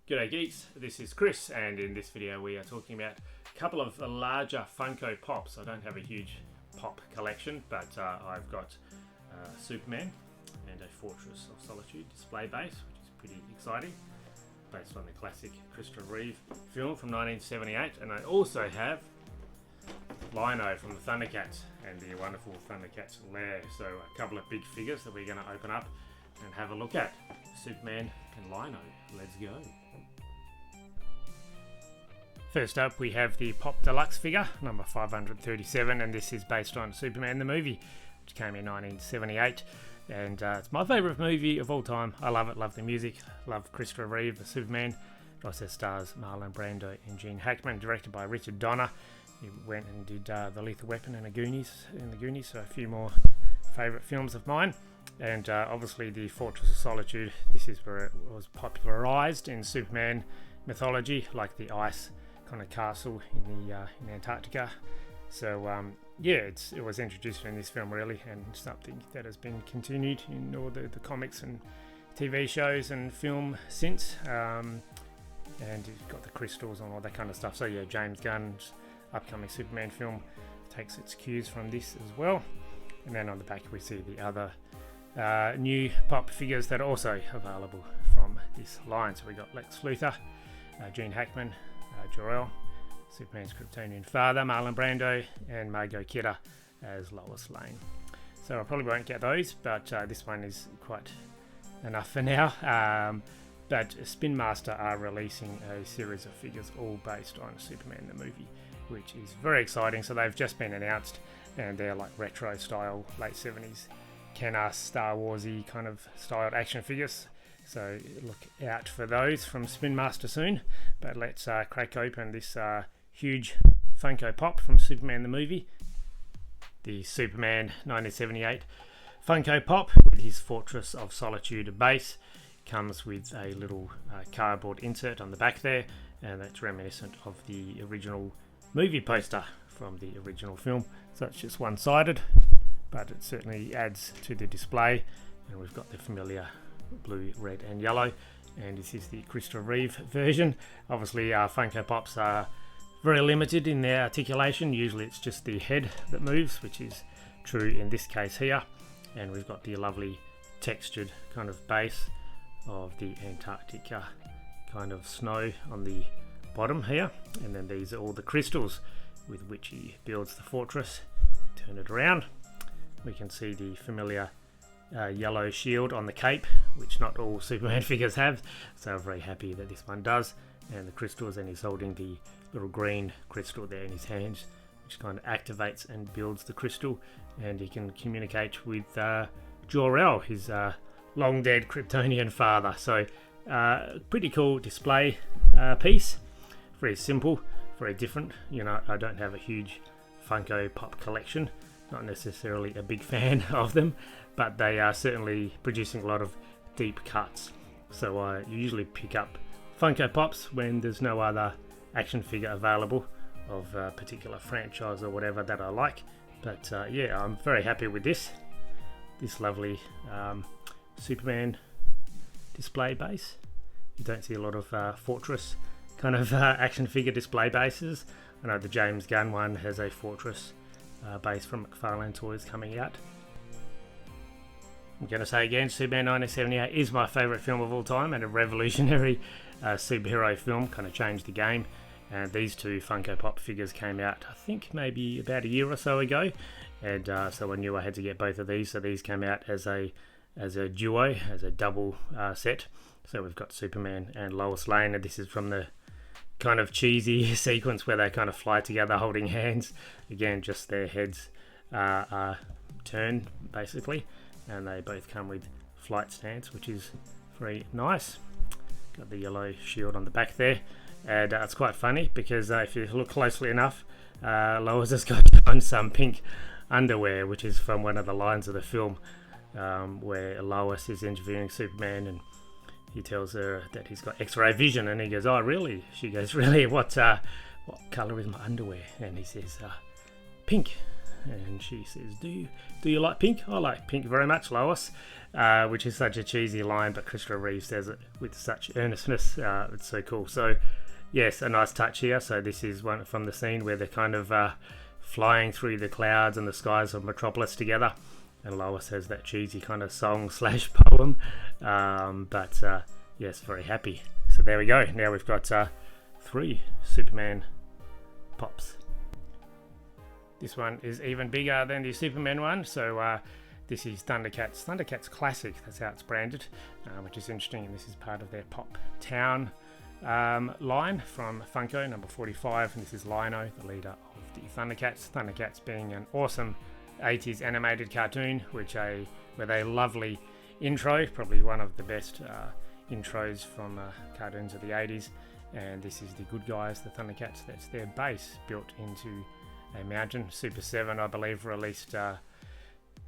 G'day geeks, this is Chris, and in this video we are talking about a couple of larger Funko Pops. I don't have a huge pop collection, but I've got Superman and a Fortress of Solitude display base, which is pretty exciting, based on the classic Christopher Reeve film from 1978. And I also have Lino from the ThunderCats and the wonderful ThunderCats Lair. So a couple of big figures that we're going to open up and have a look at. Superman and Lino. Let's go. First up we have the Pop Deluxe figure, number 537, and this is based on Superman the movie, which came in 1978. And it's my favourite movie of all time. I love it, love the music, love Christopher Reeve, the Superman. It also stars Marlon Brando and Gene Hackman, directed by Richard Donner. He went and did The Lethal Weapon and the Goonies, so a few more favourite films of mine. And obviously the Fortress of Solitude, this is where it was popularised in Superman mythology, like the ice kind of castle in Antarctica. So yeah, it was introduced in this film really, and something that has been continued in all the comics and TV shows and film since. And you've got the crystals and all that kind of stuff. So yeah, James Gunn's upcoming Superman film takes its cues from this as well. And then on the back we see the other new pop figures that are also available from this line. So we got Lex Luthor, Gene Hackman, Jor-El, Superman's Kryptonian father, Marlon Brando, and Margot Kidder as Lois Lane. So I probably won't get those, but this one is quite enough for now. But Spin Master are releasing a series of figures all based on Superman the movie, which is very exciting. So they've just been announced, and they're like retro style, late 70s Kenner Star Warsy kind of styled action figures. So look out for those from Spin Master soon. But let's crack open this huge Funko Pop from Superman the movie. The Superman 1978 Funko Pop with his Fortress of Solitude base. Comes with a little cardboard insert on the back there, and that's reminiscent of the original movie poster from the original film. So it's just one-sided, but it certainly adds to the display. And we've got the familiar blue, red and yellow, and this is the Christopher Reeve version. Obviously Funko Pops are very limited in their articulation. Usually it's just the head that moves, which is true in this case here. And we've got the lovely textured kind of base of the Antarctica kind of snow on the bottom here, and then these are all the crystals with which he builds the fortress. Turn it around, we can see the familiar yellow shield on the cape, which not all Superman figures have, so I'm very happy that this one does. And the crystals, and he's holding the little green crystal there in his hands, which kind of activates and builds the crystal, and he can communicate with Jor-El, his long dead Kryptonian father. So pretty cool display piece, very simple, very different. You know, I don't have a huge Funko Pop collection, not necessarily a big fan of them, but they are certainly producing a lot of deep cuts. So I usually pick up Funko Pops when there's no other action figure available of a particular franchise or whatever that I like. But yeah, I'm very happy with this lovely Superman display base. You don't see a lot of Fortress kind of action figure display bases. I know the James Gunn one has a Fortress base from McFarlane Toys coming out. I'm going to say again, Superman 1978 is my favourite film of all time, and a revolutionary superhero film, kind of changed the game. And these two Funko Pop figures came out, I think maybe about a year or so ago, and so I knew I had to get both of these. So these came out as a duo, as a double set. So we've got Superman and Lois Lane, and this is from the kind of cheesy sequence where they kind of fly together holding hands. Again, just their heads are turned basically, and they both come with flight stance, which is very nice. Got the yellow shield on the back there, and it's quite funny because if you look closely enough, Lois has got on some pink underwear, which is from one of the lines of the film, where Lois is interviewing Superman, and he tells her that he's got X-ray vision, and he goes, "Oh, really?" She goes, "Really? What colour is my underwear?" And he says, "Pink." and she says, do you like pink? I like pink very much, Lois, which is such a cheesy line, but Christopher Reeve says it with such earnestness. It's so cool. So yes, a nice touch here. So this is one from the scene where they're kind of flying through the clouds and the skies of Metropolis together, and Lois has that cheesy kind of song / poem, but yes, very happy. So there we go. Now we've got 3 Superman pops. This one is even bigger than the Superman one, so this is ThunderCats Classic, that's how it's branded, which is interesting, and this is part of their Pop Town line from Funko, number 45, and this is Lino, the leader of the ThunderCats. ThunderCats being an awesome 80s animated cartoon, with a lovely intro, probably one of the best intros from cartoons of the 80s, and this is the good guys, the ThunderCats. That's their base built into a mountain. Super 7, I believe, released a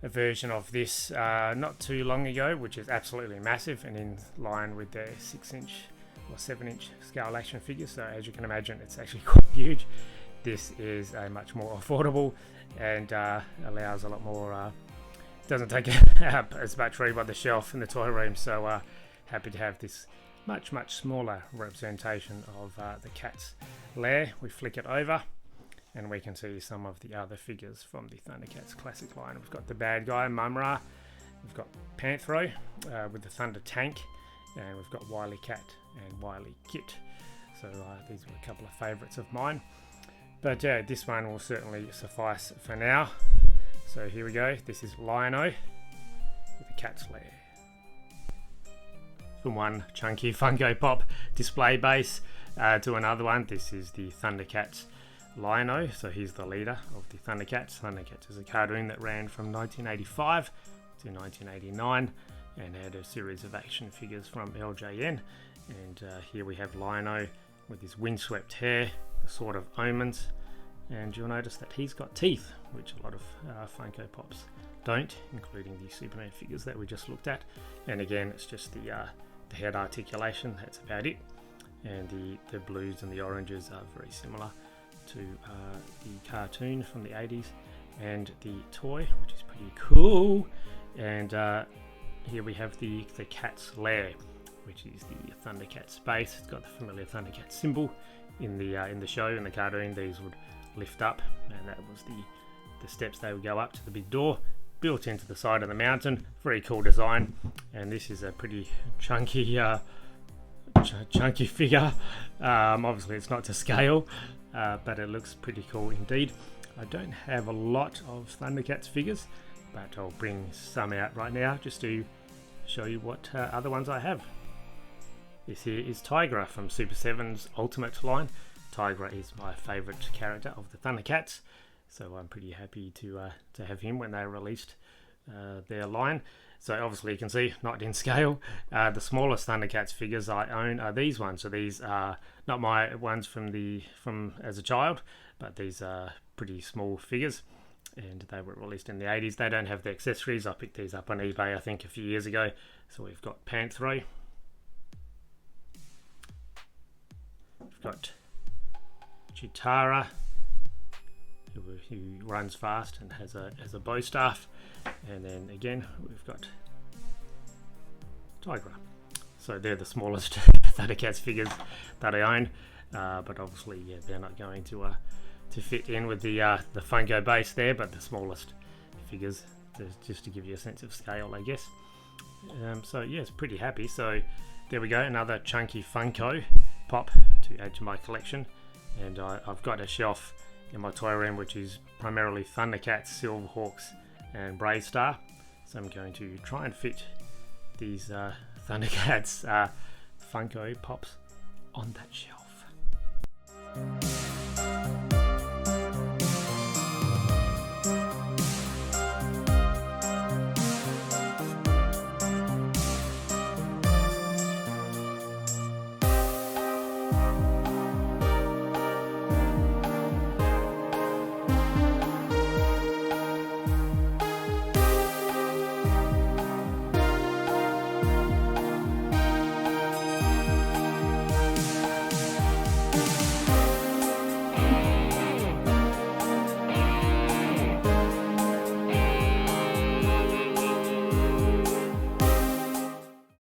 version of this not too long ago, which is absolutely massive and in line with their 6-inch or 7-inch scale action figures. So as you can imagine, it's actually quite huge. This is a much more affordable and allows a lot more, doesn't take up as much room on the shelf in the toy room. So happy to have this much smaller representation of the cat's lair. We flick it over and we can see some of the other figures from the ThunderCats Classic line. We've got the bad guy, Mumra. We've got Panthro with the Thunder Tank, and we've got Wily Cat and Wily Kit. So these were a couple of favourites of mine. But yeah, this one will certainly suffice for now. So here we go. This is Lino with the cat's lair. From one chunky Funko Pop display base to another one, this is the ThunderCats Lino. So he's the leader of the ThunderCats. ThunderCats is a cartoon that ran from 1985 to 1989 and had a series of action figures from LJN. And here we have Lino with his windswept hair, the Sword of Omens, and you'll notice that he's got teeth, which a lot of Funko Pops don't, including the Superman figures that we just looked at. And again, it's just the head articulation, that's about it. And the blues and the oranges are very similar to the cartoon from the 80s and the toy, which is pretty cool. And here we have the cat's lair, which is the ThunderCats base. It's got the familiar ThunderCats symbol in the show. In the cartoon, these would lift up, and that was the steps they would go up to the big door built into the side of the mountain. Very cool design, and this is a pretty chunky figure. Obviously it's not to scale, but it looks pretty cool indeed. I don't have a lot of ThunderCats figures, but I'll bring some out right now just to show you what other ones I have. This here is Tigra from Super 7's Ultimate line. Tigra is my favourite character of the ThunderCats, so I'm pretty happy to have him when they released their line. So obviously you can see, not in scale. The smallest ThunderCats figures I own are these ones. So these are not my ones from as a child, but these are pretty small figures, and they were released in the 80s. They don't have the accessories. I picked these up on eBay I think a few years ago. So we've got Panthro, we've got Chitara, who runs fast and has a bow staff, and then again we've got Tigra. So they're the smallest ThunderCats figures that I own, but obviously they're not going to fit in with the Funko base there, but the smallest figures, just to give you a sense of scale, I guess. So yes, pretty happy. So there we go, another chunky Funko Pop to add to my collection. And I've got a shelf in my toy room which is primarily ThunderCats, Silverhawks and Bravestar. So I'm going to try and fit these ThunderCats Funko Pops on that shelf.